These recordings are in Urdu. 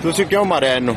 ਤੁਸੀਂ ਕਿਉਂ ਮਾਰਿਆ ਇਹਨੂੰ?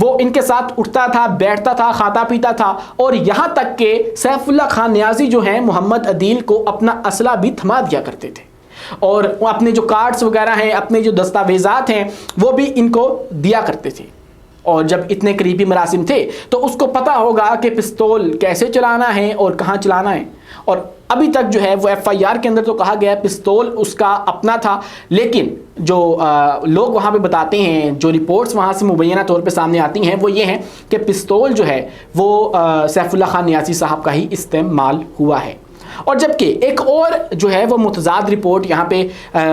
وہ ان کے ساتھ اٹھتا تھا، بیٹھتا تھا، کھاتا پیتا تھا، اور یہاں تک کہ سیف اللہ خان نیازی جو ہیں محمد عدیل کو اپنا اسلحہ بھی تھما دیا کرتے تھے، اور اپنے جو کارڈز وغیرہ ہیں، اپنے جو دستاویزات ہیں وہ بھی ان کو دیا کرتے تھے۔ اور جب اتنے قریبی مراسم تھے تو اس کو پتا ہوگا کہ پستول کیسے چلانا ہے اور کہاں چلانا ہے۔ اور ابھی تک جو ہے وہ ایف آئی آر کے اندر تو کہا گیا ہے پستول اس کا اپنا تھا، لیکن جو لوگ وہاں پہ بتاتے ہیں، جو رپورٹس وہاں سے مبینہ طور پہ سامنے آتی ہیں وہ یہ ہیں کہ پستول جو ہے وہ سیف اللہ خان نیازی صاحب کا ہی استعمال ہوا ہے۔ اور جبکہ ایک اور جو ہے وہ متضاد رپورٹ یہاں پہ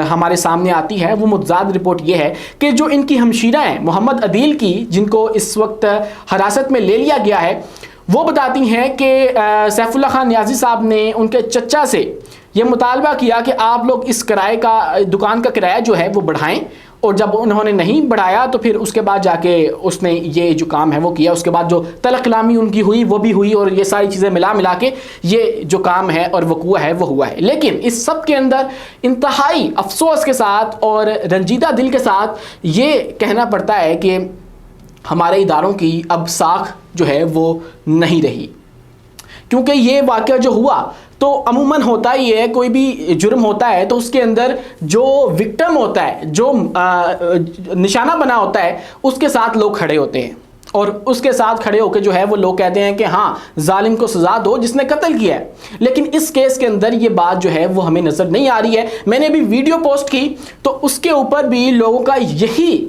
ہمارے سامنے آتی ہے، وہ متضاد رپورٹ یہ ہے کہ جو ان کی ہمشیرہ ہیں محمد عدیل کی، جن کو اس وقت حراست میں لے لیا گیا ہے، وہ بتاتی ہیں کہ سیف اللہ خان نیازی صاحب نے ان کے چچا سے یہ مطالبہ کیا کہ آپ لوگ اس کرائے کا، دکان کا کرایہ جو ہے وہ بڑھائیں، اور جب انہوں نے نہیں بڑھایا تو پھر اس کے بعد جا کے اس نے یہ جو کام ہے وہ کیا۔ اس کے بعد جو طلق کلامی ان کی ہوئی وہ بھی ہوئی، اور یہ ساری چیزیں ملا کے یہ جو کام ہے اور وقوع ہے وہ ہوا ہے۔ لیکن اس سب کے اندر انتہائی افسوس کے ساتھ اور رنجیدہ دل کے ساتھ یہ کہنا پڑتا ہے کہ ہمارے اداروں کی اب ساکھ جو ہے وہ نہیں رہی، کیونکہ یہ واقعہ جو ہوا تو عموماً ہوتا ہی ہے، کوئی بھی جرم ہوتا ہے تو اس کے اندر جو وکٹم ہوتا ہے، جو نشانہ بنا ہوتا ہے، اس کے ساتھ لوگ کھڑے ہوتے ہیں، اور اس کے ساتھ کھڑے ہو کے جو ہے وہ لوگ کہتے ہیں کہ ہاں ظالم کو سزا دو جس نے قتل کیا ہے۔ لیکن اس کیس کے اندر یہ بات جو ہے وہ ہمیں نظر نہیں آ رہی ہے۔ میں نے بھی ویڈیو پوسٹ کی تو اس کے اوپر بھی لوگوں کا یہی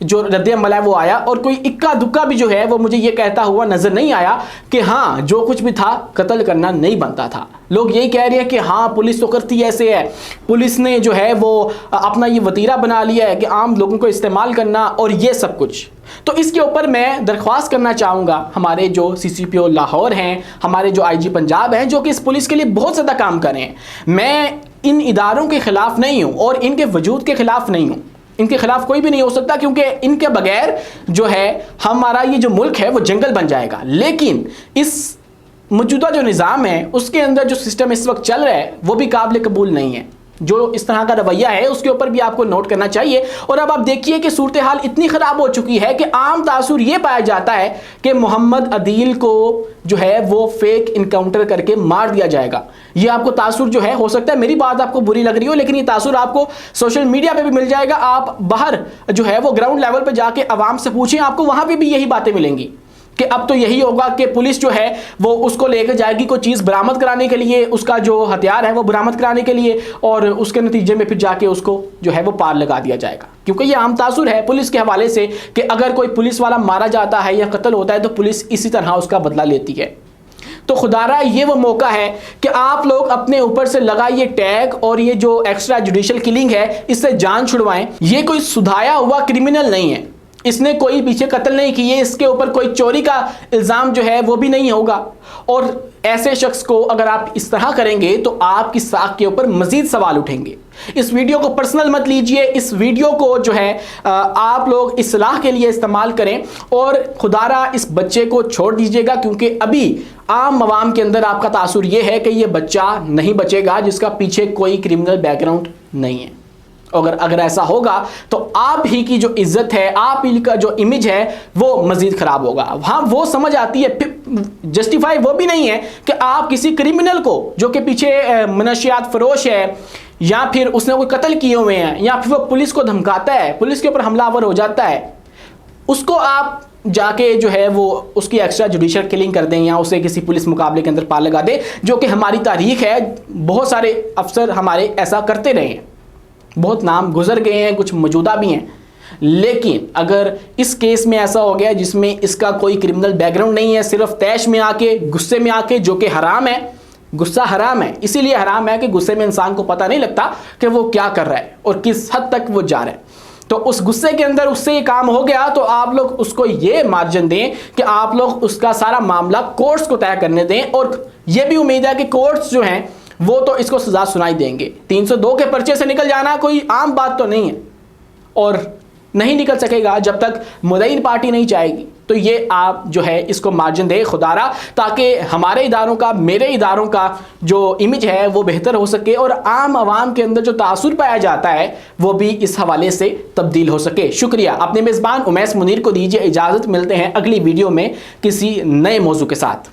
جو رد عمل ہے وہ آیا، اور کوئی اکا دکا بھی جو ہے وہ مجھے یہ کہتا ہوا نظر نہیں آیا کہ ہاں جو کچھ بھی تھا قتل کرنا نہیں بنتا تھا۔ لوگ یہی کہہ رہے ہیں کہ ہاں پولیس تو کرتی ایسے ہے، پولیس نے جو ہے وہ اپنا یہ وتیرہ بنا لیا ہے کہ عام لوگوں کو استعمال کرنا اور یہ سب کچھ۔ تو اس کے اوپر میں درخواست کرنا چاہوں گا ہمارے جو سی سی پی او لاہور ہیں، ہمارے جو آئی جی پنجاب ہیں، جو کہ اس پولیس کے لیے بہت زیادہ کام کر رہے ہیں۔ میں ان اداروں کے خلاف نہیں ہوں اور ان کے وجود کے خلاف نہیں ہوں، ان کے خلاف کوئی بھی نہیں ہو سکتا، کیونکہ ان کے بغیر جو ہے ہمارا یہ جو ملک ہے وہ جنگل بن جائے گا۔ لیکن اس موجودہ جو نظام ہے اس کے اندر جو سسٹم اس وقت چل رہا ہے وہ بھی قابل قبول نہیں ہے۔ جو اس طرح کا رویہ ہے اس کے اوپر بھی آپ کو نوٹ کرنا چاہیے۔ اور اب آپ دیکھیے کہ صورتحال اتنی خراب ہو چکی ہے کہ عام تاثر یہ پایا جاتا ہے کہ محمد عدیل کو جو ہے وہ فیک انکاؤنٹر کر کے مار دیا جائے گا۔ یہ آپ کو تاثر جو ہے، ہو سکتا ہے میری بات آپ کو بری لگ رہی ہو، لیکن یہ تاثر آپ کو سوشل میڈیا پہ بھی مل جائے گا۔ آپ باہر جو ہے وہ گراؤنڈ لیول پہ جا کے عوام سے پوچھیں، آپ کو وہاں پہ بھی یہی باتیں ملیں گی کہ اب تو یہی ہوگا کہ پولیس جو ہے وہ اس کو لے کے جائے گی کوئی چیز برآمد کرانے کے لیے، اس کا جو ہتھیار ہے وہ برآمد کرانے کے لیے، اور اس کے نتیجے میں پھر جا کے اس کو جو ہے وہ پار لگا دیا جائے گا۔ کیونکہ یہ عام تاثر ہے پولیس کے حوالے سے کہ اگر کوئی پولیس والا مارا جاتا ہے یا قتل ہوتا ہے تو پولیس اسی طرح اس کا بدلہ لیتی ہے۔ تو خدا را یہ وہ موقع ہے کہ آپ لوگ اپنے اوپر سے لگائیے ٹیگ، اور یہ جو ایکسٹرا جوڈیشل کلنگ ہے اس سے جان چھڑوائیں۔ یہ کوئی سدھایا ہوا کرمنل نہیں ہے، اس نے کوئی پیچھے قتل نہیں کی ہے، اس کے اوپر کوئی چوری کا الزام جو ہے وہ بھی نہیں ہوگا۔ اور ایسے شخص کو اگر آپ اس طرح کریں گے تو آپ کی ساکھ کے اوپر مزید سوال اٹھیں گے۔ اس ویڈیو کو پرسنل مت لیجئے، اس ویڈیو کو جو ہے آپ لوگ اصلاح کے لیے استعمال کریں، اور خدا را اس بچے کو چھوڑ دیجئے گا، کیونکہ ابھی عام عوام کے اندر آپ کا تاثر یہ ہے کہ یہ بچہ نہیں بچے گا جس کا پیچھے کوئی کرمنل بیک گراؤنڈ نہیں ہے۔ اگر ایسا ہوگا تو آپ ہی کی جو عزت ہے، آپ ہی کا جو امیج ہے وہ مزید خراب ہوگا۔ ہاں وہ سمجھ آتی ہے، جسٹیفائی وہ بھی نہیں ہے کہ آپ کسی کرمنل کو جو کہ پیچھے منشیات فروش ہے، یا پھر اس نے کوئی قتل کیے ہوئے ہیں، یا پھر وہ پولیس کو دھمکاتا ہے، پولیس کے اوپر حملہ آور ہو جاتا ہے، اس کو آپ جا کے جو ہے وہ اس کی ایکسٹرا جوڈیشل کلنگ کر دیں، یا اسے کسی پولیس مقابلے کے اندر پار لگا دیں، جو کہ ہماری تاریخ ہے۔ بہت سارے افسر ہمارے ایسا کرتے رہے ہیں، بہت نام گزر گئے ہیں، کچھ موجودہ بھی ہیں۔ لیکن اگر اس کیس میں ایسا ہو گیا جس میں اس کا کوئی کرمنل بیک گراؤنڈ نہیں ہے، صرف تیش میں آ کے، غصے میں آ کے، جو کہ حرام ہے، غصہ حرام ہے، اسی لیے حرام ہے کہ غصے میں انسان کو پتہ نہیں لگتا کہ وہ کیا کر رہا ہے اور کس حد تک وہ جا رہا ہے۔ تو اس غصے کے اندر اس سے یہ کام ہو گیا تو آپ لوگ اس کو یہ مارجن دیں کہ آپ لوگ اس کا سارا معاملہ کورٹس کو طے کرنے دیں، اور یہ بھی امید ہے کہ کورٹس جو ہیں وہ تو اس کو سزا سنائی دیں گے۔ 302 کے پرچے سے نکل جانا کوئی عام بات تو نہیں ہے، اور نہیں نکل سکے گا جب تک مدعین پارٹی نہیں چاہے گی. تو یہ آپ جو ہے اس کو مارجن دے خدا را, تاکہ ہمارے اداروں کا, میرے اداروں کا جو امیج ہے وہ بہتر ہو سکے اور عام عوام کے اندر جو تاثر پایا جاتا ہے وہ بھی اس حوالے سے تبدیل ہو سکے. شکریہ. اپنے میزبان امیس منیر کو دیجیے اجازت. ملتے ہیں اگلی ویڈیو میں کسی نئے موضوع کے ساتھ.